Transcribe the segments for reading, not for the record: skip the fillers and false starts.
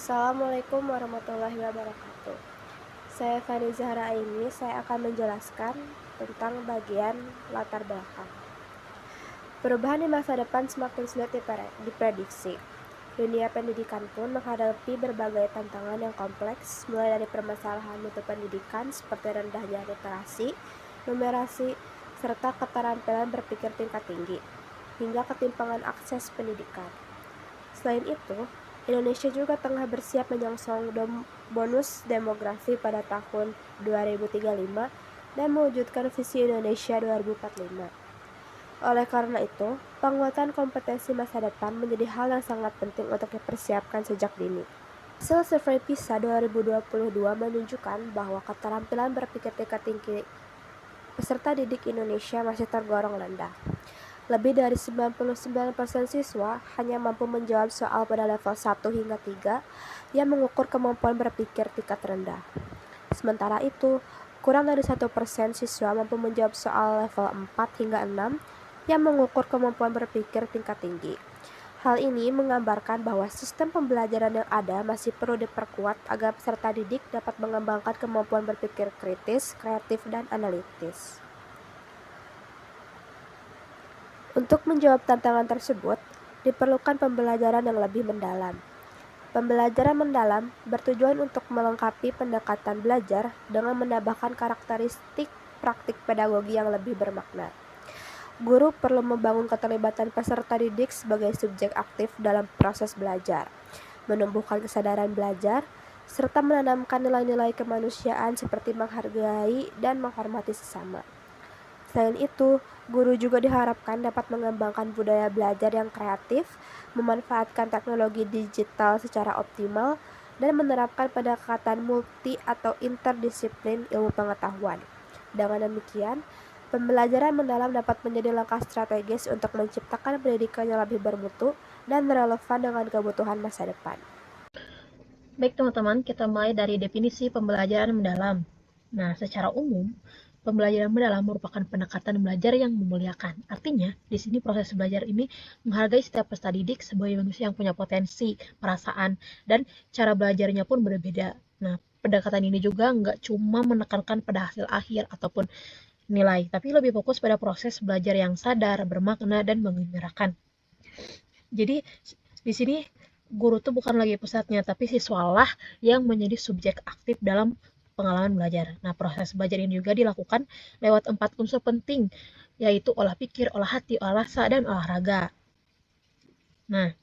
Assalamualaikum warahmatullahi wabarakatuh. Saya Fani Zahra ini, saya akan menjelaskan tentang bagian latar belakang. Perubahan di masa depan semakin sulit diprediksi. Dunia pendidikan pun menghadapi berbagai tantangan yang kompleks, mulai dari permasalahan mutu pendidikan seperti rendahnya literasi, numerasi, serta keterampilan berpikir tingkat tinggi, hingga ketimpangan akses pendidikan. Selain itu, Indonesia juga tengah bersiap menyongsong bonus demografi pada tahun 2035 dan mewujudkan visi Indonesia 2045. Oleh karena itu, penguatan kompetensi masa depan menjadi hal yang sangat penting untuk dipersiapkan sejak dini. Hasil survei PISA 2022 menunjukkan bahwa keterampilan berpikir tingkat tinggi peserta didik Indonesia masih tergolong rendah. Lebih dari 99% siswa hanya mampu menjawab soal pada level 1 hingga 3 yang mengukur kemampuan berpikir tingkat rendah. Sementara itu, kurang dari 1% siswa mampu menjawab soal level 4 hingga 6 yang mengukur kemampuan berpikir tingkat tinggi. Hal ini menggambarkan bahwa sistem pembelajaran yang ada masih perlu diperkuat agar peserta didik dapat mengembangkan kemampuan berpikir kritis, kreatif, dan analitis. Untuk menjawab tantangan tersebut, diperlukan pembelajaran yang lebih mendalam. Pembelajaran mendalam bertujuan untuk melengkapi pendekatan belajar dengan menambahkan karakteristik praktik pedagogi yang lebih bermakna. Guru perlu membangun keterlibatan peserta didik sebagai subjek aktif dalam proses belajar, menumbuhkan kesadaran belajar, serta menanamkan nilai-nilai kemanusiaan seperti menghargai dan menghormati sesama. Selain itu, guru juga diharapkan dapat mengembangkan budaya belajar yang kreatif, memanfaatkan teknologi digital secara optimal, dan menerapkan pendekatan multi atau interdisiplin ilmu pengetahuan. Dengan demikian, pembelajaran mendalam dapat menjadi langkah strategis untuk menciptakan pendidikan yang lebih bermutu dan relevan dengan kebutuhan masa depan. Baik teman-teman, kita mulai dari definisi pembelajaran mendalam. Nah, secara umum, pembelajaran mendalam merupakan pendekatan belajar yang memuliakan. Artinya, di sini proses belajar ini menghargai setiap peserta didik sebagai manusia yang punya potensi, perasaan, dan cara belajarnya pun berbeda. Nah, pendekatan ini juga nggak cuma menekankan pada hasil akhir ataupun nilai, tapi lebih fokus pada proses belajar yang sadar, bermakna, dan mengembirakan. Jadi, di sini guru tuh bukan lagi pusatnya, tapi siswalah yang menjadi subjek aktif dalam pengalaman belajar. Nah, proses belajar ini juga dilakukan lewat 4 unsur penting, yaitu olah pikir, olah hati, olah rasa, dan olahraga. Nah,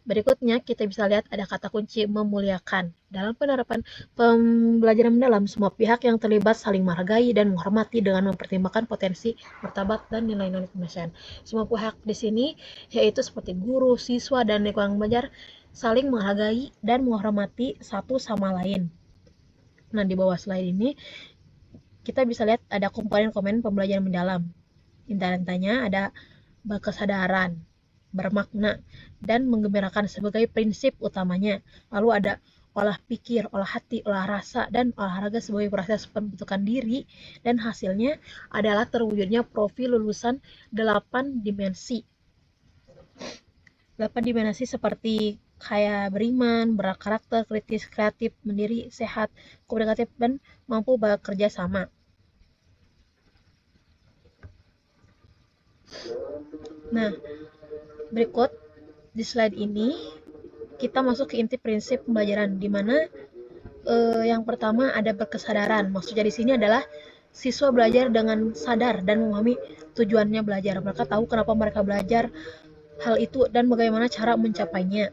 berikutnya kita bisa lihat ada kata kunci memuliakan. Dalam penerapan pembelajaran mendalam, semua pihak yang terlibat saling menghargai dan menghormati dengan mempertimbangkan potensi, martabat, dan nilai-nilai kemanusiaan. Semua pihak di sini yaitu seperti guru, siswa, dan lingkungan belajar saling menghargai dan menghormati satu sama lain. Nah, di bawah slide ini kita bisa lihat ada komponen-komponen pembelajaran mendalam. Intinya ada berkesadaran, bermakna, dan menggembirakan sebagai prinsip utamanya. Lalu ada olah pikir, olah hati, olah rasa, dan olahraga sebagai proses pembentukan diri, dan hasilnya adalah terwujudnya profil lulusan 8 dimensi. 8 dimensi seperti kayak beriman, berkarakter, kritis, kreatif, mandiri, sehat, komunikatif, dan mampu bekerja sama. Nah, berikut di slide ini kita masuk ke inti prinsip pembelajaran, di mana yang pertama ada berkesadaran. Maksudnya di sini adalah siswa belajar dengan sadar dan memahami tujuannya belajar. Mereka tahu kenapa mereka belajar hal itu dan bagaimana cara mencapainya.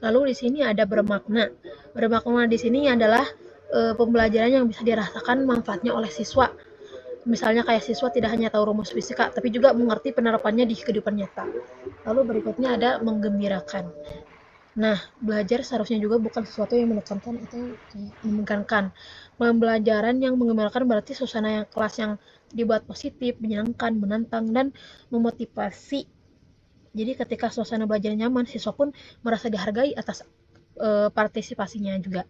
Lalu di sini ada bermakna. Bermakna di sini adalah pembelajaran yang bisa dirasakan manfaatnya oleh siswa. Misalnya kayak siswa tidak hanya tahu rumus fisika, tapi juga mengerti penerapannya di kehidupan nyata. Lalu berikutnya ada menggembirakan. Nah, belajar seharusnya juga bukan sesuatu yang menekankan atau membingungkan. Pembelajaran yang mengembirakan berarti suasana yang kelas yang dibuat positif, menyenangkan, menantang, dan memotivasi. Jadi ketika suasana belajar nyaman, siswa pun merasa dihargai atas partisipasinya juga.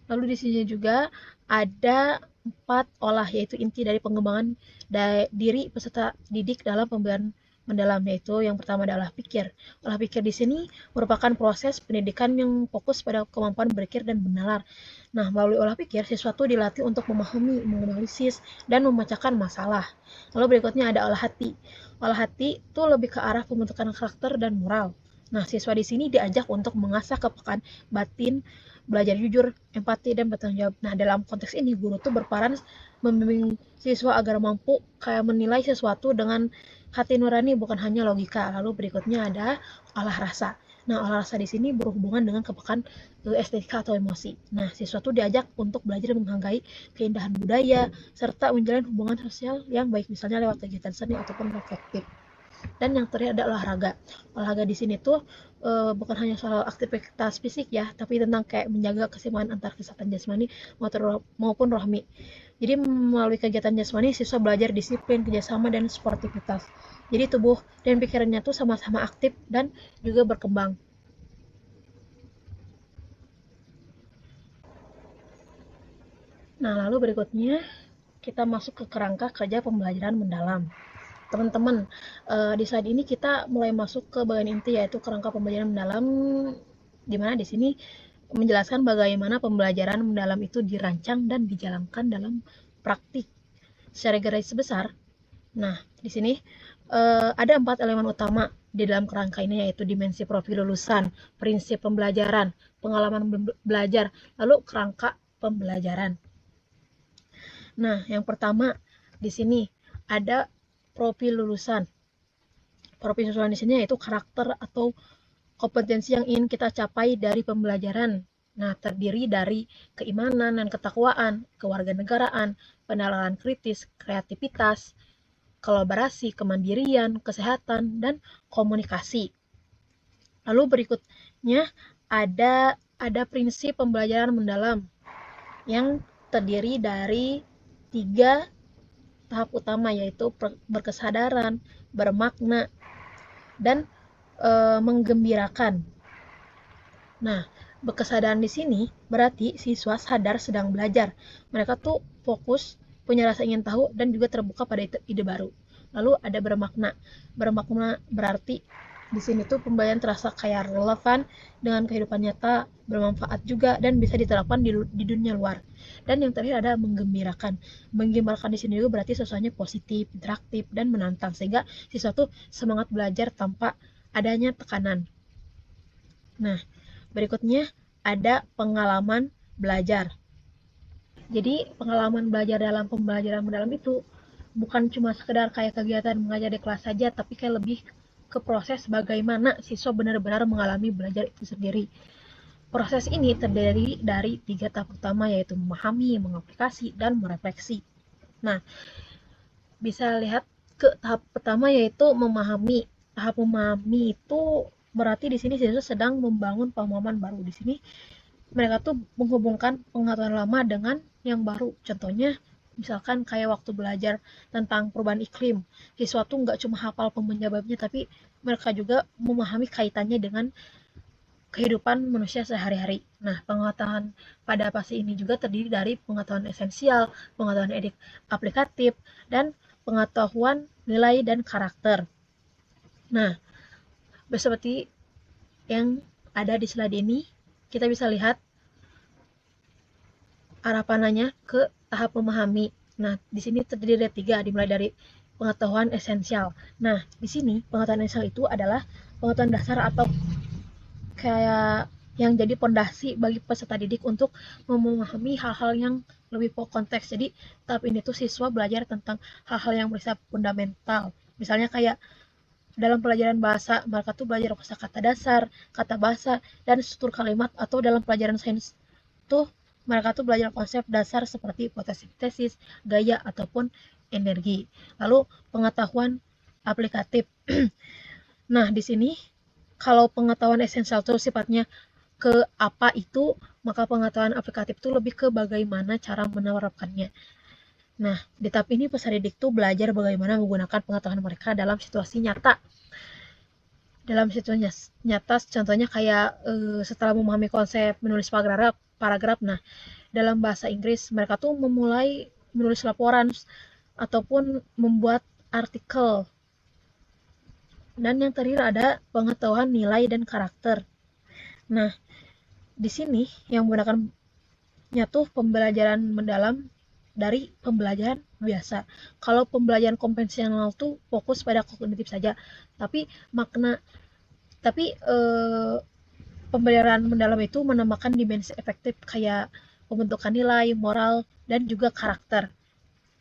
Lalu di sini juga ada 4 olah, yaitu inti dari pengembangan diri peserta didik dalam pembelajaran mendalam, yaitu yang pertama adalah pikir. Olah pikir di sini merupakan proses pendidikan yang fokus pada kemampuan berpikir dan menalar. Nah, melalui olah pikir, siswa itu dilatih untuk memahami, menganalisis, dan memecahkan masalah. Lalu berikutnya ada olah hati. Olah hati itu lebih ke arah pembentukan karakter dan moral. Nah, siswa di sini diajak untuk mengasah kepekaan batin, belajar jujur, empati, dan bertanggung jawab. Nah, dalam konteks ini, guru tuh berperan membimbing siswa agar mampu kayak menilai sesuatu dengan hati nurani, bukan hanya logika. Lalu berikutnya ada olah rasa. Nah, olah rasa di sini berhubungan dengan kepekaan estetika atau emosi. Nah, siswa tuh diajak untuk belajar menghargai keindahan budaya serta menjalin hubungan sosial yang baik, misalnya lewat kegiatan seni ataupun reflektif. Dan yang terakhir ada olahraga. Olahraga di sini tuh bukan hanya soal aktivitas fisik ya, tapi tentang kayak menjaga keseimbangan antar kesehatan jasmani maupun rohani. Jadi melalui kegiatan jasmani, siswa belajar disiplin, kerjasama, dan sportivitas. Jadi tubuh dan pikirannya tuh sama-sama aktif dan juga berkembang. Nah, lalu berikutnya kita masuk ke kerangka kerja pembelajaran mendalam. Teman-teman, di slide ini kita mulai masuk ke bagian inti, yaitu kerangka pembelajaran mendalam, di mana di sini menjelaskan bagaimana pembelajaran mendalam itu dirancang dan dijalankan dalam praktik secara garis besar. Nah, di sini ada 4 elemen utama di dalam kerangka ini, yaitu dimensi profil lulusan, prinsip pembelajaran, pengalaman belajar, lalu kerangka pembelajaran. Nah, yang pertama di sini ada profil lulusan. Profil lulusan di sini yaitu karakter atau kompetensi yang ingin kita capai dari pembelajaran. Nah, terdiri dari keimanan dan ketakwaan, kewarganegaraan, penalaran kritis, kreativitas, kolaborasi, kemandirian, kesehatan, dan komunikasi. Lalu berikutnya ada prinsip pembelajaran mendalam yang terdiri dari 3 tahap utama, yaitu berkesadaran, bermakna, dan menggembirakan. Nah, berkesadaran di sini berarti siswa sadar sedang belajar. Mereka tuh fokus, punya rasa ingin tahu, dan juga terbuka pada ide baru. Lalu ada bermakna. Bermakna berarti di sini tuh pembelajaran terasa kayak relevan dengan kehidupan nyata, bermanfaat juga, dan bisa diterapkan di dunia luar. Dan yang terakhir ada menggembirakan. Menggembirakan di sini juga berarti sesuatunya positif, interaktif, dan menantang, sehingga siswa tuh semangat belajar tanpa adanya tekanan. Nah, berikutnya ada pengalaman belajar. Jadi pengalaman belajar dalam pembelajaran mendalam itu bukan cuma sekedar kayak kegiatan mengajar di kelas saja, tapi kayak lebih ke proses bagaimana siswa benar-benar mengalami belajar itu sendiri. Proses ini terdiri dari 3 tahap utama, yaitu memahami, mengaplikasi, dan merefleksi. Nah, bisa lihat ke tahap pertama, yaitu memahami. Tahap memahami itu berarti di sini siswa sedang membangun pemahaman baru. Di sini mereka tuh menghubungkan pengetahuan lama dengan yang baru. Contohnya misalkan kayak waktu belajar tentang perubahan iklim, siswa tuh nggak cuma hafal penyebabnya, tapi mereka juga memahami kaitannya dengan kehidupan manusia sehari-hari. Nah, pengetahuan pada fase ini juga terdiri dari pengetahuan esensial, pengetahuan aplikatif, dan pengetahuan nilai dan karakter. Nah, seperti yang ada di slide ini, kita bisa lihat arah panahnya ke tahap memahami. Nah, di sini terdiri dari 3, dimulai dari pengetahuan esensial. Nah, di sini pengetahuan esensial itu adalah pengetahuan dasar atau kayak yang jadi pondasi bagi peserta didik untuk memahami hal-hal yang lebih konteks. Jadi tahap ini tuh siswa belajar tentang hal-hal yang bersifat fundamental. Misalnya kayak dalam pelajaran bahasa, mereka tuh belajar kosakata dasar, kata bahasa, dan struktur kalimat. Atau dalam pelajaran sains tuh mereka tuh belajar konsep dasar seperti fotosintesis, gaya, ataupun energi. Lalu pengetahuan aplikatif. Nah, di sini kalau pengetahuan esensial itu sifatnya ke apa itu, maka pengetahuan aplikatif itu lebih ke bagaimana cara menerapkannya. Nah, di tahap ini peserta didik tuh belajar bagaimana menggunakan pengetahuan mereka dalam situasi nyata. Dalam situasi nyata, contohnya kayak setelah memahami konsep menulis paragraf. Nah, dalam bahasa Inggris mereka tuh memulai menulis laporan ataupun membuat artikel. Dan yang terakhir ada pengetahuan nilai dan karakter. Nah, di sini yang menggunakannya tuh pembelajaran mendalam dari pembelajaran biasa. Kalau pembelajaran konvensional tuh fokus pada kognitif saja, tapi makna tapi pembelajaran mendalam itu menambahkan dimensi efektif kayak pembentukan nilai, moral, dan juga karakter.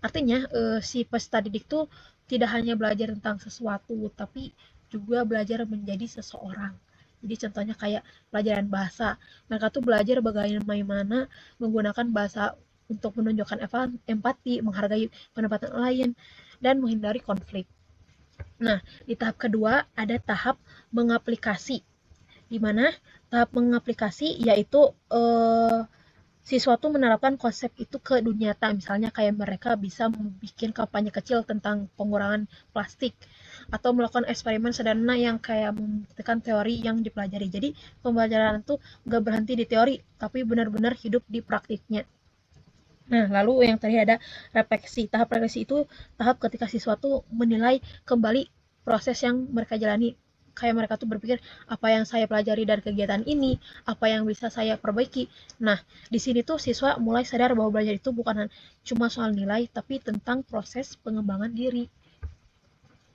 Artinya si peserta didik tuh tidak hanya belajar tentang sesuatu, tapi juga belajar menjadi seseorang. Jadi contohnya kayak pelajaran bahasa, mereka tuh belajar bagaimana menggunakan bahasa untuk menunjukkan empati, menghargai pendapat lain, dan menghindari konflik. Nah, di tahap kedua ada tahap mengaplikasi, di mana tahap mengaplikasi yaitu siswa tuh menerapkan konsep itu ke dunia nyata. Misalnya kayak mereka bisa membuat kampanye kecil tentang pengurangan plastik atau melakukan eksperimen sederhana yang kayak membuktikan teori yang dipelajari. Jadi pembelajaran itu gak berhenti di teori, tapi benar-benar hidup di praktiknya. Nah, lalu yang tadi ada refleksi. Tahap refleksi itu tahap ketika siswa tuh menilai kembali proses yang mereka jalani. Kayak mereka tuh berpikir, apa yang saya pelajari dari kegiatan ini, apa yang bisa saya perbaiki. Nah, di sini tuh siswa mulai sadar bahwa belajar itu bukan cuma soal nilai, tapi tentang proses pengembangan diri.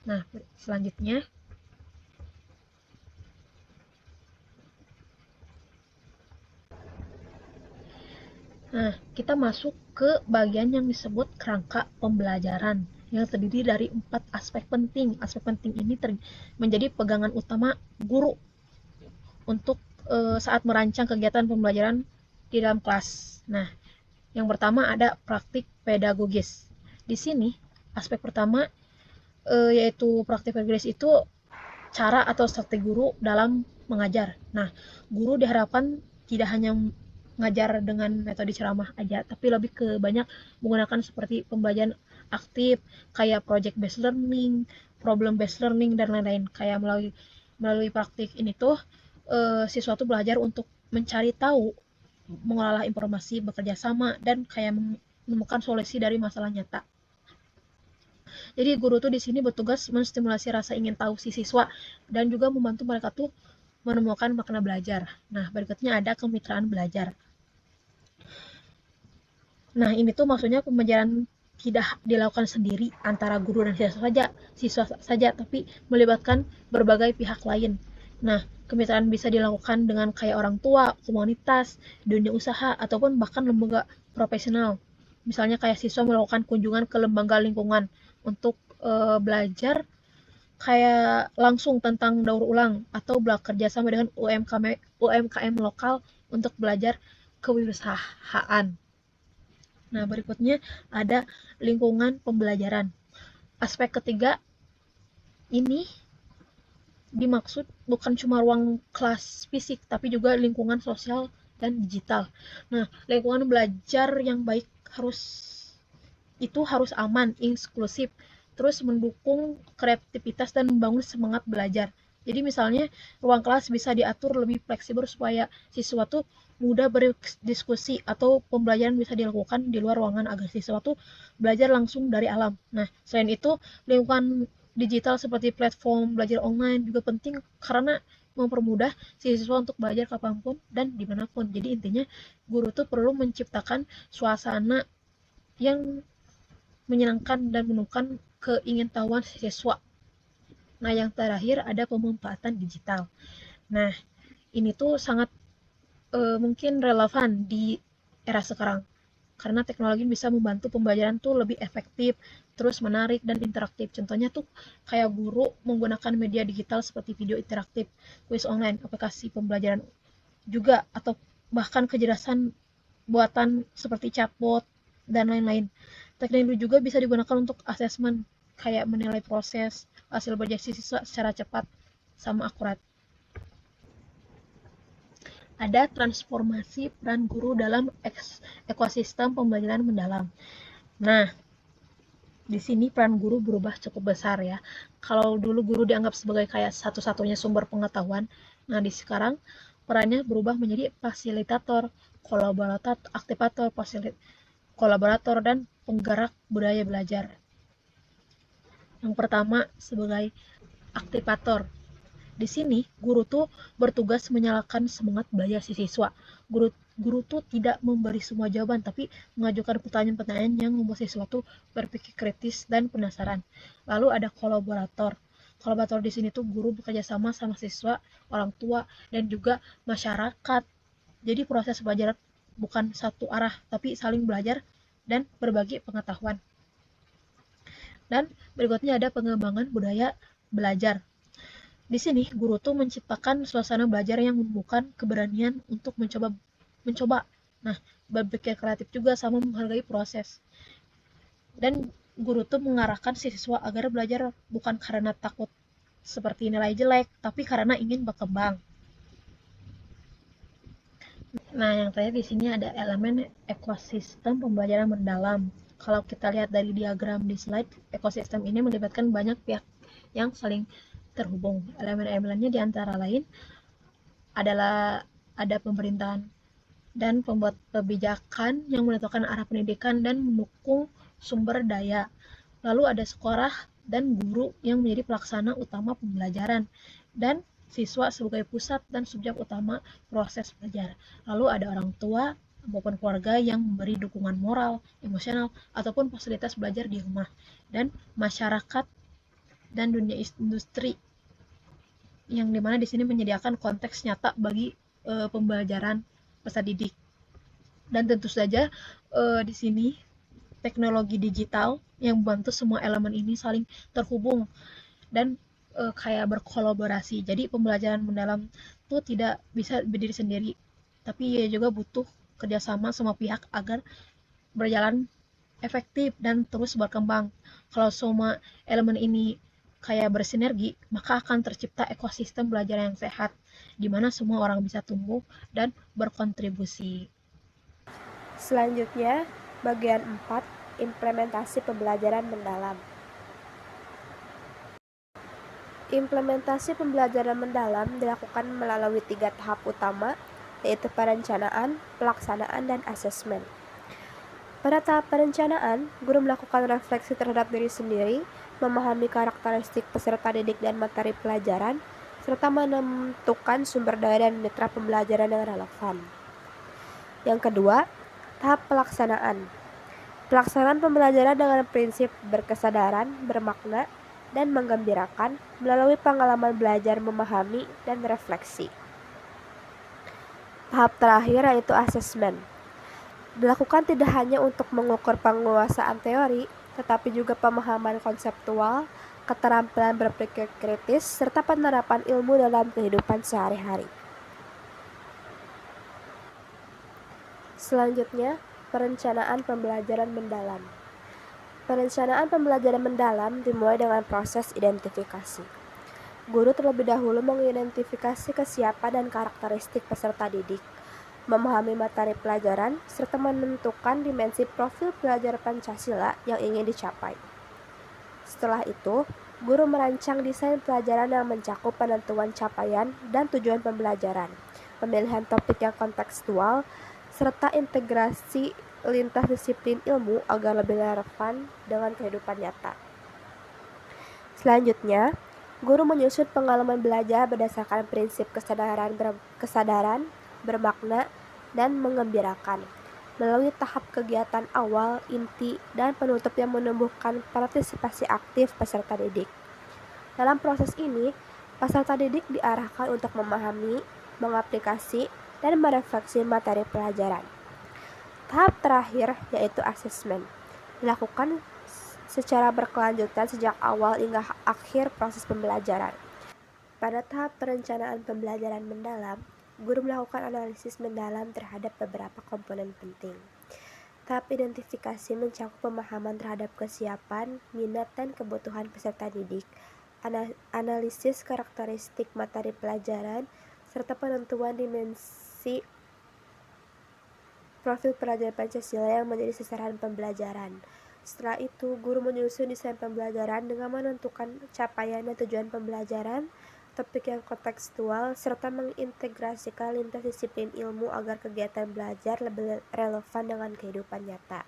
Nah, selanjutnya, nah, kita masuk ke bagian yang disebut kerangka pembelajaran yang terdiri dari 4 aspek penting. Aspek penting ini menjadi pegangan utama guru untuk saat merancang kegiatan pembelajaran di dalam kelas. Nah, yang pertama ada praktik pedagogis. Di sini aspek pertama yaitu praktik pedagogis itu cara atau strategi guru dalam mengajar. Nah, guru diharapkan tidak hanya mengajar dengan metode ceramah aja, tapi lebih ke banyak menggunakan seperti pembelajaran aktif, kayak project based learning, problem based learning, dan lain-lain. Kayak melalui praktik ini tuh siswa tuh belajar untuk mencari tahu, mengolah informasi, bekerja sama, dan kayak menemukan solusi dari masalah nyata. Jadi guru tuh di sini bertugas menstimulasi rasa ingin tahu si siswa dan juga membantu mereka tuh menemukan makna belajar. Nah, berikutnya ada kemitraan belajar. Nah, ini tuh maksudnya pembelajaran tidak dilakukan sendiri antara guru dan siswa saja, tapi melibatkan berbagai pihak lain. Nah, kemitraan bisa dilakukan dengan kayak orang tua, komunitas, dunia usaha, ataupun bahkan lembaga profesional. Misalnya kayak siswa melakukan kunjungan ke lembaga lingkungan untuk belajar kayak langsung tentang daur ulang atau bekerja sama dengan UMKM lokal untuk belajar kewirausahaan. Nah, berikutnya ada lingkungan pembelajaran. Aspek ketiga ini dimaksud bukan cuma ruang kelas fisik, tapi juga lingkungan sosial dan digital. Nah, lingkungan belajar yang baik harus aman, inklusif, terus mendukung kreativitas dan membangun semangat belajar. Jadi misalnya ruang kelas bisa diatur lebih fleksibel supaya siswa tuh mudah berdiskusi atau pembelajaran bisa dilakukan di luar ruangan agar siswa tuh belajar langsung dari alam. Nah, selain itu lingkungan digital seperti platform belajar online juga penting karena mempermudah siswa untuk belajar kapanpun dan dimanapun. Jadi intinya guru tuh perlu menciptakan suasana yang menyenangkan dan menemukan keingintahuan siswa. Nah, yang terakhir ada pemanfaatan digital. Nah, ini tuh sangat mungkin relevan di era sekarang karena teknologi bisa membantu pembelajaran tuh lebih efektif, terus menarik dan interaktif. Contohnya tuh kayak guru menggunakan media digital seperti video interaktif, kuis online, aplikasi pembelajaran juga atau bahkan kecerdasan buatan seperti chatbot dan lain-lain. Teknologi juga bisa digunakan untuk asesmen kayak menilai proses hasil belajar siswa secara cepat sama akurat. Ada transformasi peran guru dalam ekosistem pembelajaran mendalam. Nah, di sini peran guru berubah cukup besar ya. Kalau dulu guru dianggap sebagai kayak satu-satunya sumber pengetahuan, nah di sekarang perannya berubah menjadi fasilitator, kolaborator, aktivator, kolaborator, dan penggerak budaya belajar. Yang pertama sebagai aktivator. Di sini, guru tuh bertugas menyalakan semangat belajar si siswa. Guru tuh tidak memberi semua jawaban, tapi mengajukan pertanyaan-pertanyaan yang membuat siswa tuh berpikir kritis dan penasaran. Lalu ada kolaborator. Kolaborator di sini tuh guru bekerja sama sama siswa, orang tua, dan juga masyarakat. Jadi proses belajar bukan satu arah, tapi saling belajar dan berbagi pengetahuan. Dan berikutnya ada pengembangan budaya belajar. Di sini, guru tuh menciptakan suasana belajar yang menumbuhkan keberanian untuk mencoba. Nah, berpikir kreatif juga sama menghargai proses. Dan guru tuh mengarahkan siswa agar belajar bukan karena takut seperti nilai jelek, tapi karena ingin berkembang. Nah, yang terakhir di sini ada elemen ekosistem pembelajaran mendalam. Kalau kita lihat dari diagram di slide, ekosistem ini melibatkan banyak pihak yang saling terhubung. Elemen-elemennya di antara lain adalah ada pemerintahan dan pembuat kebijakan yang menentukan arah pendidikan dan mendukung sumber daya. Lalu ada sekolah dan guru yang menjadi pelaksana utama pembelajaran dan siswa sebagai pusat dan subjek utama proses belajar. Lalu ada orang tua maupun keluarga yang memberi dukungan moral, emosional, ataupun fasilitas belajar di rumah. Dan masyarakat dan dunia industri yang dimana di sini menyediakan konteks nyata bagi pembelajaran peserta didik. Dan tentu saja di sini teknologi digital yang membantu semua elemen ini saling terhubung dan kayak berkolaborasi. Jadi pembelajaran mendalam itu tidak bisa berdiri sendiri, tapi ya juga butuh kerjasama semua pihak agar berjalan efektif dan terus berkembang. Kalau semua elemen ini kayak bersinergi, maka akan tercipta ekosistem belajar yang sehat, di mana semua orang bisa tumbuh dan berkontribusi. Selanjutnya, bagian 4, implementasi pembelajaran mendalam. Implementasi pembelajaran mendalam dilakukan melalui 3 tahap utama, yaitu perencanaan, pelaksanaan, dan asesmen. Pada tahap perencanaan, guru melakukan refleksi terhadap diri sendiri, memahami karakteristik peserta didik dan materi pelajaran, serta menentukan sumber daya dan mitra pembelajaran yang relevan. Yang kedua, tahap pelaksanaan. Pelaksanaan pembelajaran dengan prinsip berkesadaran, bermakna, dan menggembirakan melalui pengalaman belajar, memahami, dan refleksi. Tahap terakhir yaitu asesmen. Dilakukan tidak hanya untuk mengukur penguasaan teori, tetapi juga pemahaman konseptual, keterampilan berpikir kritis, serta penerapan ilmu dalam kehidupan sehari-hari. Selanjutnya, perencanaan pembelajaran mendalam. Perencanaan pembelajaran mendalam dimulai dengan proses identifikasi. Guru terlebih dahulu mengidentifikasi kesiapan dan karakteristik peserta didik, memahami materi pelajaran, serta menentukan dimensi profil pelajar Pancasila yang ingin dicapai. Setelah itu, guru merancang desain pelajaran yang mencakup penentuan capaian dan tujuan pembelajaran, pemilihan topik yang kontekstual, serta integrasi lintas disiplin ilmu agar lebih relevan dengan kehidupan nyata. Selanjutnya, guru menyusun pengalaman belajar berdasarkan prinsip kesadaran, bermakna, dan menggembirakan melalui tahap kegiatan awal, inti, dan penutup yang menumbuhkan partisipasi aktif peserta didik. Dalam proses ini, peserta didik diarahkan untuk memahami, mengaplikasi, dan merefleksi materi pelajaran. Tahap terakhir yaitu asesmen, dilakukan secara berkelanjutan sejak awal hingga akhir proses pembelajaran. Pada tahap perencanaan pembelajaran mendalam, guru melakukan analisis mendalam terhadap beberapa komponen penting. Tahap identifikasi mencakup pemahaman terhadap kesiapan, minat, dan kebutuhan peserta didik, analisis karakteristik materi pelajaran, serta penentuan dimensi profil pelajar Pancasila yang menjadi sasaran pembelajaran. Setelah itu, guru menyusun desain pembelajaran dengan menentukan capaian dan tujuan pembelajaran, topik yang kontekstual, serta mengintegrasikan lintas disiplin ilmu agar kegiatan belajar lebih relevan dengan kehidupan nyata.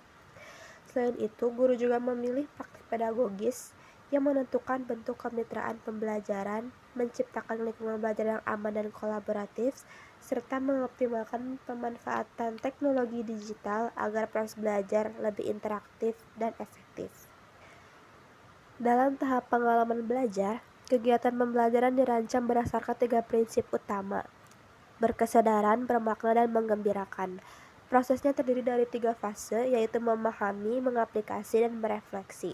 Selain itu, guru juga memilih praktik pedagogis yang menentukan bentuk kemitraan pembelajaran, menciptakan lingkungan belajar yang aman dan kolaboratif, serta mengoptimalkan pemanfaatan teknologi digital agar proses belajar lebih interaktif dan efektif. Dalam tahap pengalaman belajar, kegiatan pembelajaran dirancang berdasarkan 3 prinsip utama: berkesadaran, bermakna, dan menggembirakan. Prosesnya terdiri dari 3 fase, yaitu memahami, mengaplikasi, dan merefleksi.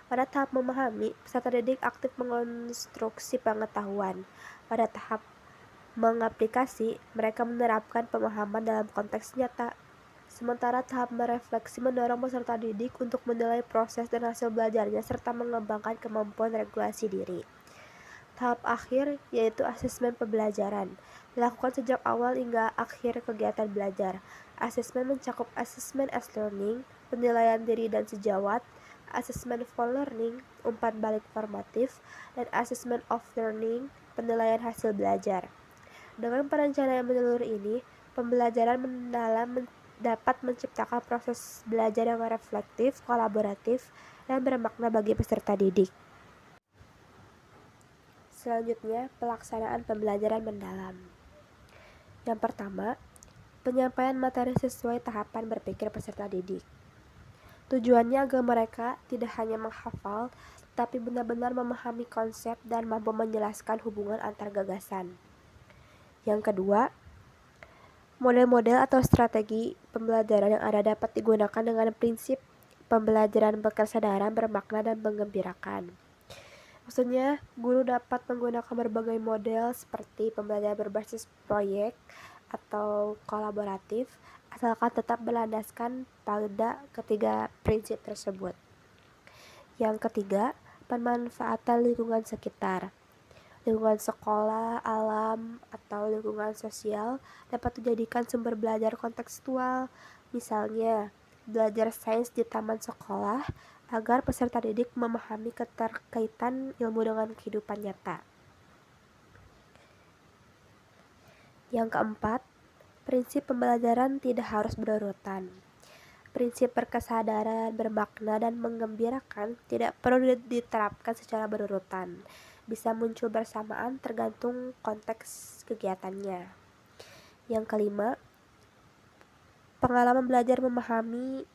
Pada tahap memahami, peserta didik aktif mengonstruksi pengetahuan. Pada tahap mengaplikasi, mereka menerapkan pemahaman dalam konteks nyata. Sementara tahap merefleksi mendorong peserta didik untuk menilai proses dan hasil belajarnya serta mengembangkan kemampuan regulasi diri. Tahap akhir yaitu asesmen pembelajaran, dilakukan sejak awal hingga akhir kegiatan belajar. Asesmen mencakup asesmen as learning, penilaian diri dan sejawat, asesmen for learning, umpan balik formatif, dan asesmen of learning, penilaian hasil belajar. Dengan perencanaan menyeluruh ini, pembelajaran mendalam dapat menciptakan proses belajar yang reflektif, kolaboratif, dan bermakna bagi peserta didik. Selanjutnya, pelaksanaan pembelajaran mendalam. Yang pertama, penyampaian materi sesuai tahapan berpikir peserta didik. Tujuannya agar mereka tidak hanya menghafal, tapi benar-benar memahami konsep dan mampu menjelaskan hubungan antar gagasan. Yang kedua, model-model atau strategi pembelajaran yang ada dapat digunakan dengan prinsip pembelajaran berkesadaran, bermakna, dan menggembirakan. Maksudnya, guru dapat menggunakan berbagai model seperti pembelajaran berbasis proyek atau kolaboratif, asalkan tetap berlandaskan pada ketiga prinsip tersebut. Yang ketiga, pemanfaatan lingkungan sekitar. Lingkungan sekolah, alam, atau lingkungan sosial dapat dijadikan sumber belajar kontekstual. Misalnya, belajar sains di taman sekolah agar peserta didik memahami keterkaitan ilmu dengan kehidupan nyata. Yang keempat, prinsip pembelajaran tidak harus berurutan. Prinsip berkesadaran, bermakna, dan menggembirakan tidak perlu diterapkan secara berurutan. Bisa muncul bersamaan tergantung konteks kegiatannya. Yang kelima, pengalaman belajar memahami,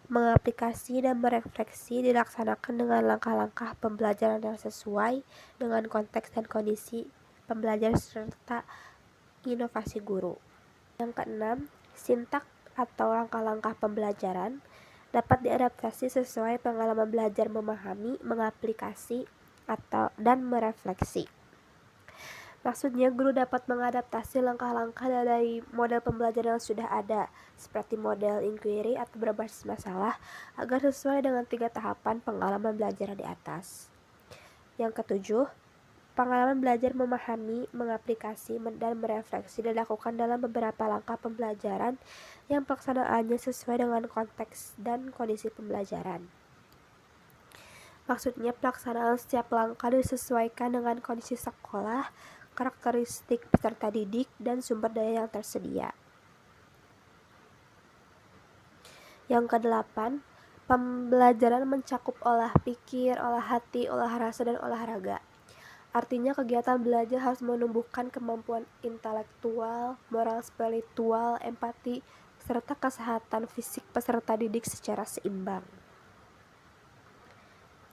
mengaplikasi, dan merefleksi dilaksanakan dengan langkah-langkah pembelajaran yang sesuai dengan konteks dan kondisi pembelajar serta inovasi guru. Yang keenam, sintak atau langkah-langkah pembelajaran dapat diadaptasi sesuai pengalaman belajar memahami, mengaplikasi, dan merefleksi. Maksudnya, guru dapat mengadaptasi langkah-langkah dari model pembelajaran yang sudah ada, seperti model inquiry atau berbasis masalah, agar sesuai dengan 3 tahapan pengalaman belajar di atas. Yang ketujuh, pengalaman belajar memahami, mengaplikasi, dan merefleksi dilakukan dalam beberapa langkah pembelajaran yang pelaksanaannya sesuai dengan konteks dan kondisi pembelajaran. Maksudnya, pelaksanaan setiap langkah disesuaikan dengan kondisi sekolah, karakteristik peserta didik, dan sumber daya yang tersedia. Yang kedelapan, pembelajaran mencakup olah pikir, olah hati, olah rasa, dan olahraga. Artinya, kegiatan belajar harus menumbuhkan kemampuan intelektual, moral spiritual, empati, serta kesehatan fisik peserta didik secara seimbang.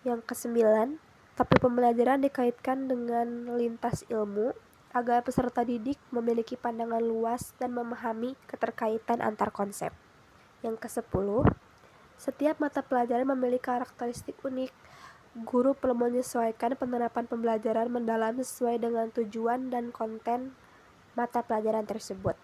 Yang kesembilan, topik pembelajaran dikaitkan dengan lintas ilmu agar peserta didik memiliki pandangan luas dan memahami keterkaitan antar konsep. Yang kesepuluh, setiap mata pelajaran memiliki karakteristik unik. Guru perlu menyesuaikan penerapan pembelajaran mendalam sesuai dengan tujuan dan konten mata pelajaran tersebut.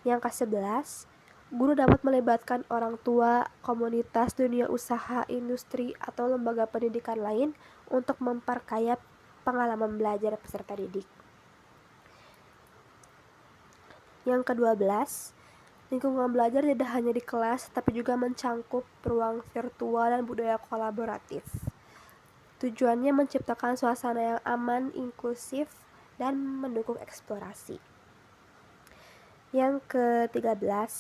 Yang ke-11, guru dapat melibatkan orang tua, komunitas, dunia usaha, industri, atau lembaga pendidikan lain untuk memperkaya pengalaman belajar peserta didik. Yang ke-12, lingkungan belajar tidak hanya di kelas, tapi juga mencangkup ruang virtual dan budaya kolaboratif. Tujuannya menciptakan suasana yang aman, inklusif, dan mendukung eksplorasi. Yang ke-13,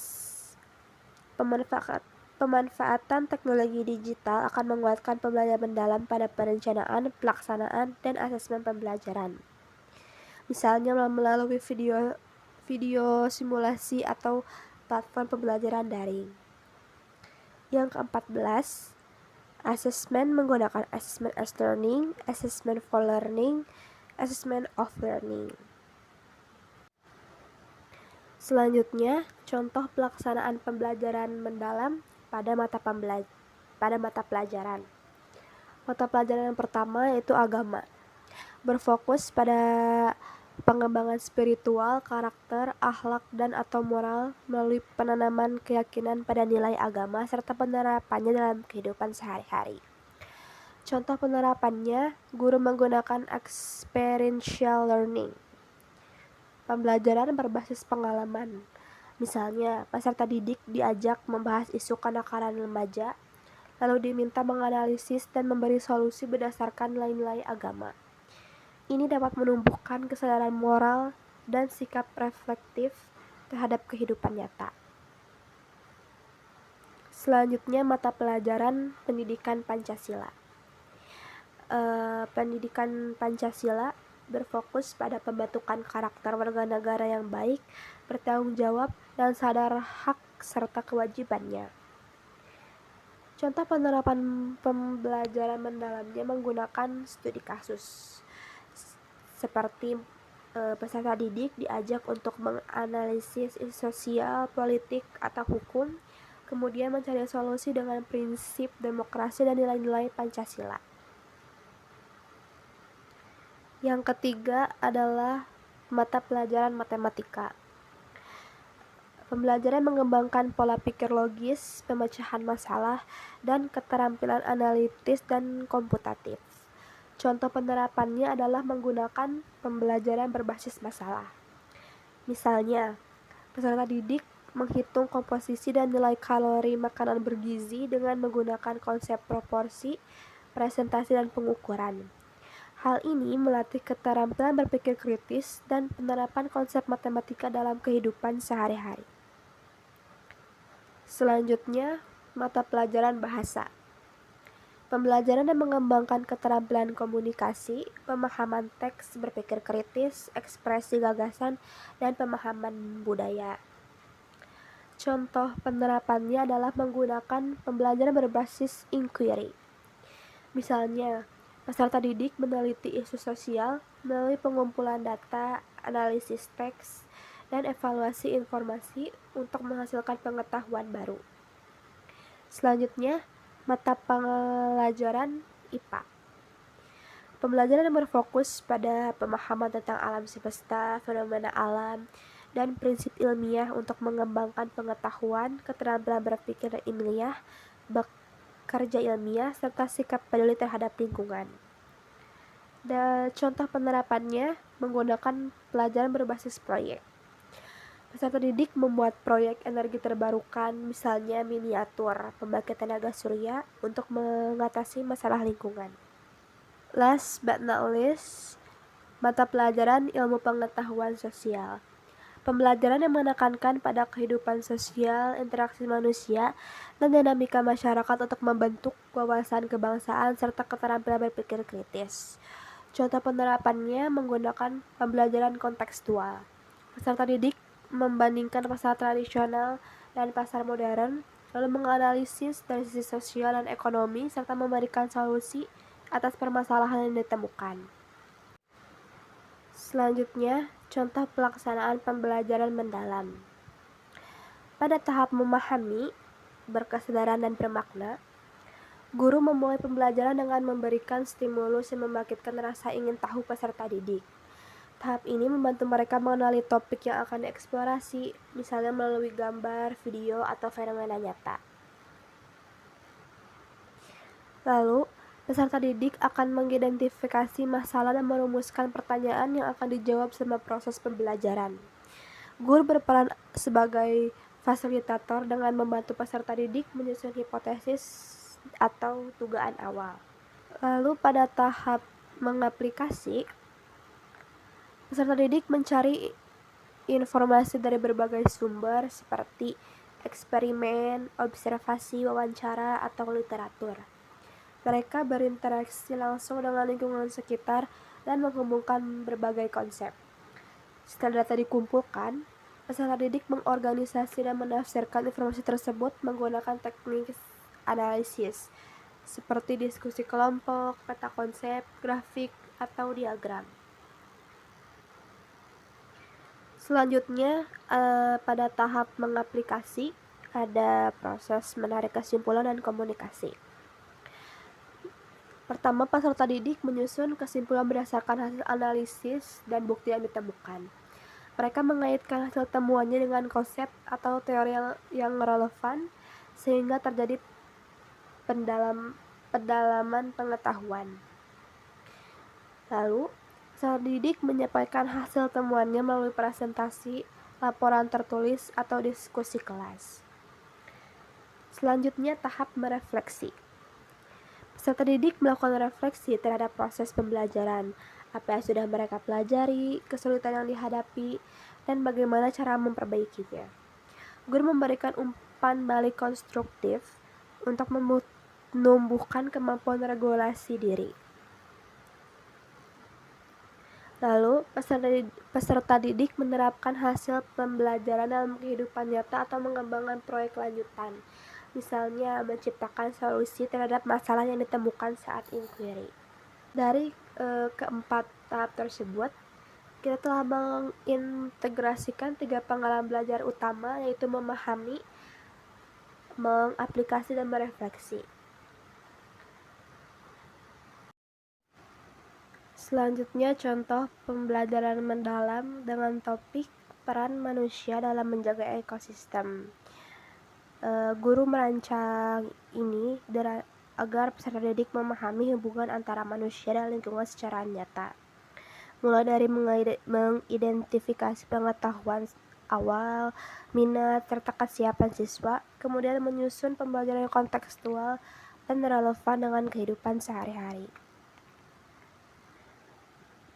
Pemanfaatan teknologi digital akan menguatkan pembelajaran mendalam pada perencanaan, pelaksanaan, dan asesmen pembelajaran. Misalnya melalui video simulasi atau platform pembelajaran daring. Yang ke-14, asesmen menggunakan assessment as learning, assessment for learning, assessment of learning. Selanjutnya, contoh pelaksanaan pembelajaran mendalam pada mata pelajaran. Mata pelajaran yang pertama yaitu agama. Berfokus pada pengembangan spiritual, karakter, akhlak, dan atau moral melalui penanaman keyakinan pada nilai agama serta penerapannya dalam kehidupan sehari-hari. Contoh penerapannya, guru menggunakan experiential learning. Pembelajaran berbasis pengalaman. Misalnya, peserta didik diajak membahas isu kenakalan remaja, lalu diminta menganalisis dan memberi solusi berdasarkan nilai-nilai agama. Ini dapat menumbuhkan kesadaran moral dan sikap reflektif terhadap kehidupan nyata. Selanjutnya, mata pelajaran pendidikan Pancasila. Pendidikan Pancasila berfokus pada pembentukan karakter warga negara yang baik, bertanggung jawab, dan sadar hak serta kewajibannya. Contoh penerapan pembelajaran mendalamnya menggunakan studi kasus. Seperti peserta didik diajak untuk menganalisis isu sosial, politik, atau hukum, kemudian mencari solusi dengan prinsip demokrasi dan nilai-nilai Pancasila. Yang ketiga adalah mata pelajaran matematika. Pembelajaran mengembangkan pola pikir logis, pemecahan masalah, dan keterampilan analitis dan komputatif. Contoh penerapannya adalah menggunakan pembelajaran berbasis masalah. Misalnya, peserta didik menghitung komposisi dan nilai kalori makanan bergizi dengan menggunakan konsep proporsi, presentasi, dan pengukuran. Hal ini melatih keterampilan berpikir kritis dan penerapan konsep matematika dalam kehidupan sehari-hari. Selanjutnya, mata pelajaran bahasa. Pembelajaran yang mengembangkan keterampilan komunikasi, pemahaman teks, berpikir kritis, ekspresi gagasan, dan pemahaman budaya. Contoh penerapannya adalah menggunakan pembelajaran berbasis inquiry. Misalnya, peserta didik meneliti isu sosial melalui pengumpulan data, analisis teks, dan evaluasi informasi untuk menghasilkan pengetahuan baru. Selanjutnya, mata pelajaran IPA. Pembelajaran yang berfokus pada pemahaman tentang alam semesta, fenomena alam, dan prinsip ilmiah untuk mengembangkan pengetahuan, keterampilan berpikir ilmiah, bekerja ilmiah, serta sikap peduli terhadap lingkungan. Dan contoh penerapannya menggunakan pelajaran berbasis proyek. Peserta didik membuat proyek energi terbarukan, misalnya miniatur pembangkit tenaga surya untuk mengatasi masalah lingkungan. Last but not least, mata pelajaran ilmu pengetahuan sosial. Pembelajaran yang menekankan pada kehidupan sosial, interaksi manusia, dan dinamika masyarakat untuk membentuk wawasan kebangsaan serta keterampilan berpikir kritis. Contoh penerapannya menggunakan pembelajaran kontekstual. Peserta didik membandingkan pasar tradisional dan pasar modern, lalu menganalisis dari sisi sosial dan ekonomi, serta memberikan solusi atas permasalahan yang ditemukan. Selanjutnya, contoh pelaksanaan pembelajaran mendalam. Pada tahap memahami, berkesadaran, dan bermakna, guru memulai pembelajaran dengan memberikan stimulus yang membangkitkan rasa ingin tahu peserta didik. Tahap ini membantu mereka mengenali topik yang akan dieksplorasi, misalnya melalui gambar, video, atau fenomena nyata. Lalu, peserta didik akan mengidentifikasi masalah dan merumuskan pertanyaan yang akan dijawab selama proses pembelajaran. Guru berperan sebagai fasilitator dengan membantu peserta didik menyusun hipotesis atau dugaan awal. Lalu pada tahap mengaplikasi, peserta didik mencari informasi dari berbagai sumber seperti eksperimen, observasi, wawancara, atau literatur. Mereka berinteraksi langsung dengan lingkungan sekitar dan menghubungkan berbagai konsep. Setelah data dikumpulkan, peserta didik mengorganisasi dan menafsirkan informasi tersebut menggunakan teknik analisis, seperti diskusi kelompok, peta konsep, grafik, atau diagram. Selanjutnya, pada tahap mengaplikasi, ada proses menarik kesimpulan dan komunikasi. Pertama, peserta didik menyusun kesimpulan berdasarkan hasil analisis dan bukti yang ditemukan. Mereka mengaitkan hasil temuannya dengan konsep atau teori yang relevan sehingga terjadi pendalaman pengetahuan. Lalu, peserta didik menyampaikan hasil temuannya melalui presentasi, laporan tertulis, atau diskusi kelas. Selanjutnya, tahap merefleksi. Peserta didik melakukan refleksi terhadap proses pembelajaran, apa yang sudah mereka pelajari, kesulitan yang dihadapi, dan bagaimana cara memperbaikinya. Guru memberikan umpan balik konstruktif untuk menumbuhkan kemampuan regulasi diri. Lalu, peserta didik menerapkan hasil pembelajaran dalam kehidupan nyata atau mengembangkan proyek lanjutan. Misalnya, menciptakan solusi terhadap masalah yang ditemukan saat inquiry. Dari keempat tahap tersebut, kita telah mengintegrasikan 3 pengalaman belajar utama, yaitu memahami, mengaplikasi, dan merefleksi. Selanjutnya, contoh pembelajaran mendalam dengan topik peran manusia dalam menjaga ekosistem. Guru merancang ini agar peserta didik memahami hubungan antara manusia dan lingkungan secara nyata. Mulai dari mengidentifikasi pengetahuan awal, minat, serta kesiapan siswa, kemudian menyusun pembelajaran yang kontekstual dan relevan dengan kehidupan sehari-hari.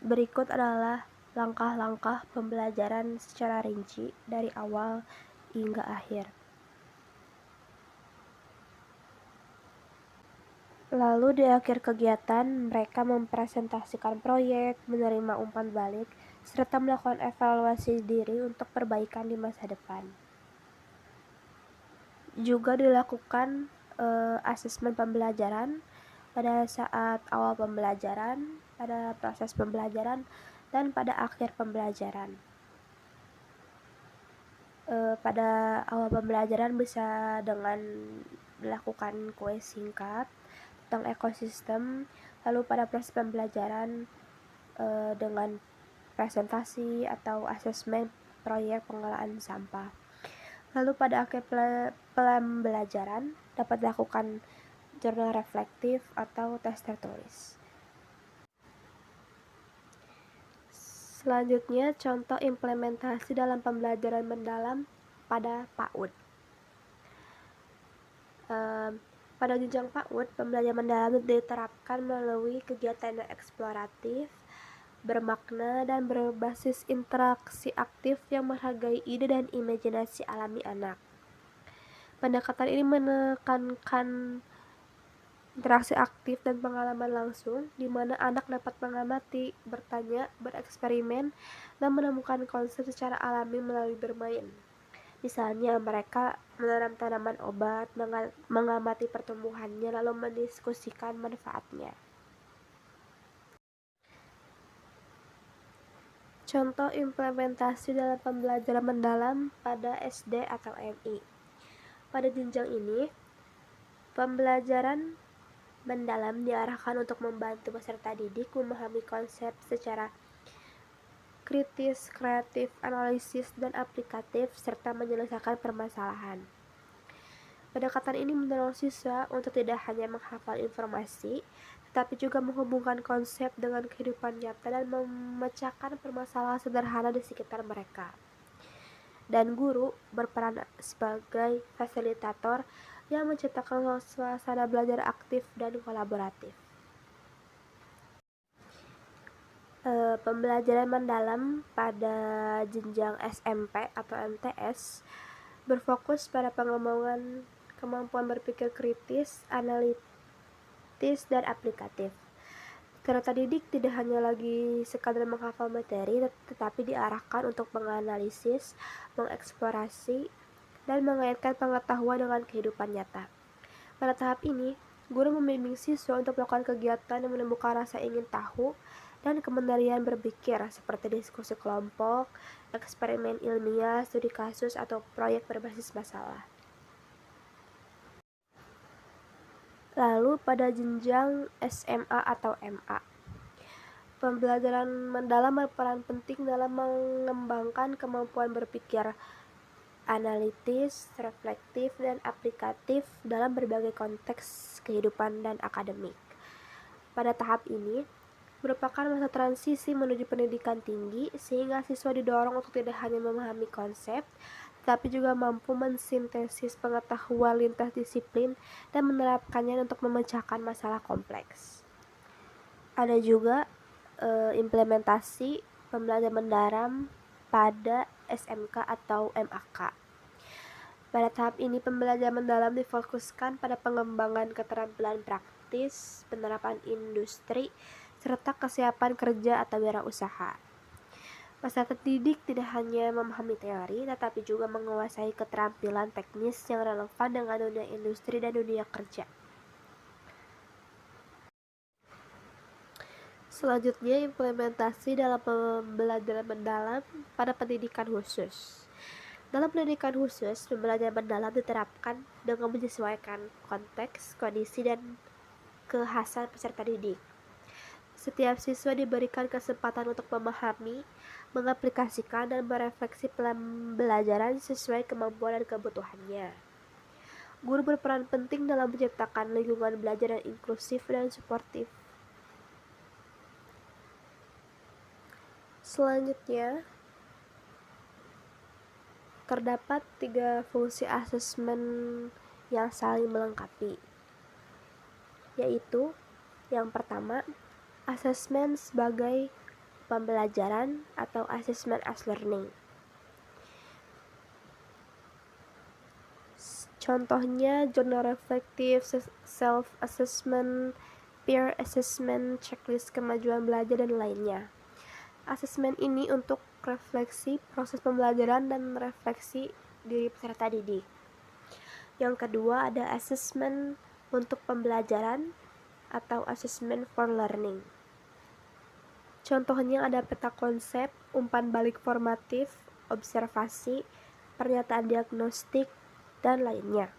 Berikut adalah langkah-langkah pembelajaran secara rinci dari awal hingga akhir. Lalu di akhir kegiatan, mereka mempresentasikan proyek, menerima umpan balik, serta melakukan evaluasi diri untuk perbaikan di masa depan. Juga dilakukan asesmen pembelajaran pada saat awal pembelajaran, pada proses pembelajaran, dan pada akhir pembelajaran. Pada awal pembelajaran bisa dengan dilakukan kuis singkat tentang ekosistem, lalu pada proses pembelajaran dengan presentasi atau asesmen proyek pengelolaan sampah. Lalu pada akhir pembelajaran dapat dilakukan jurnal reflektif atau tes tertulis. Selanjutnya, contoh implementasi dalam pembelajaran mendalam pada PAUD. Pada jenjang PAUD, pembelajaran mendalam diterapkan melalui kegiatan yang eksploratif, bermakna, dan berbasis interaksi aktif yang menghargai ide dan imajinasi alami anak. Pendekatan ini menekankan interaksi aktif dan pengalaman langsung, di mana anak dapat mengamati, bertanya, bereksperimen, dan menemukan konsep secara alami melalui bermain. Misalnya, mereka menanam tanaman obat, mengamati pertumbuhannya, lalu mendiskusikan manfaatnya. Contoh implementasi dalam pembelajaran mendalam pada SD atau MI. Pada jenjang ini, pembelajaran mendalam diarahkan untuk membantu peserta didik memahami konsep secara kritis, kreatif, analisis, dan aplikatif, serta menyelesaikan permasalahan. Pendekatan ini mendorong siswa untuk tidak hanya menghafal informasi, tetapi juga menghubungkan konsep dengan kehidupan nyata dan memecahkan permasalahan sederhana di sekitar mereka. Dan guru berperan sebagai fasilitator yang menciptakan suasana belajar aktif dan kolaboratif. Pembelajaran mendalam pada jenjang SMP atau MTS berfokus pada pengembangan kemampuan berpikir kritis, analitis, dan aplikatif. Peserta didik tidak hanya lagi sekadar menghafal materi, tetapi diarahkan untuk menganalisis, mengeksplorasi, dan mengaitkan pengetahuan dengan kehidupan nyata. Pada tahap ini, guru membimbing siswa untuk melakukan kegiatan yang menumbuhkan rasa ingin tahu dan kemandirian berpikir seperti diskusi kelompok, eksperimen ilmiah, studi kasus, atau proyek berbasis masalah. Lalu pada jenjang SMA atau MA, pembelajaran mendalam berperan penting dalam mengembangkan kemampuan berpikir analitis, reflektif, dan aplikatif dalam berbagai konteks kehidupan dan akademik. Pada tahap ini, merupakan masa transisi menuju pendidikan tinggi, sehingga siswa didorong untuk tidak hanya memahami konsep, tetapi juga mampu mensintesis pengetahuan lintas disiplin dan menerapkannya untuk memecahkan masalah kompleks. Ada juga implementasi pembelajaran mendalam pada SMK atau MAK. Pada tahap ini, pembelajaran mendalam difokuskan pada pengembangan keterampilan praktis, penerapan industri, serta kesiapan kerja atau wirausaha. Peserta didik tidak hanya memahami teori, tetapi juga menguasai keterampilan teknis yang relevan dengan dunia industri dan dunia kerja. Selanjutnya, implementasi dalam pembelajaran mendalam pada pendidikan khusus. Dalam pendidikan khusus, pembelajaran mendalam diterapkan dengan menyesuaikan konteks, kondisi, dan kekhasan peserta didik. Setiap siswa diberikan kesempatan untuk memahami, mengaplikasikan, dan merefleksi pembelajaran sesuai kemampuan dan kebutuhannya. Guru berperan penting dalam menciptakan lingkungan belajar yang inklusif dan suportif. Selanjutnya, terdapat 3 fungsi asesmen yang saling melengkapi, yaitu yang pertama, asesmen sebagai pembelajaran atau assessment as learning. Contohnya jurnal reflektif, self-assessment, peer assessment, checklist kemajuan belajar, dan lainnya. Asesmen ini untuk refleksi proses pembelajaran dan refleksi diri peserta didik. Yang kedua ada asesmen untuk pembelajaran atau assessment for learning. Contohnya ada peta konsep, umpan balik formatif, observasi, pernyataan diagnostik, dan lainnya.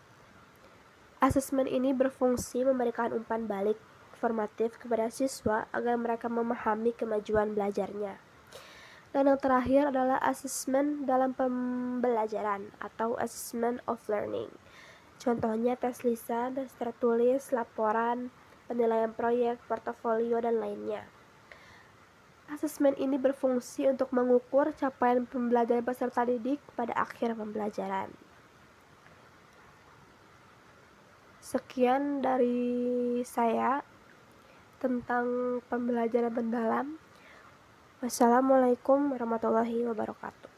Asesmen ini berfungsi memberikan umpan balik formatif kepada siswa agar mereka memahami kemajuan belajarnya. Dan yang terakhir adalah asesmen dalam pembelajaran atau assessment of learning. Contohnya tes lisan, tes tertulis, laporan, penilaian proyek, portofolio, dan lainnya. Asesmen ini berfungsi untuk mengukur capaian pembelajaran peserta didik pada akhir pembelajaran. Sekian dari saya tentang pembelajaran mendalam. Wassalamualaikum warahmatullahi wabarakatuh.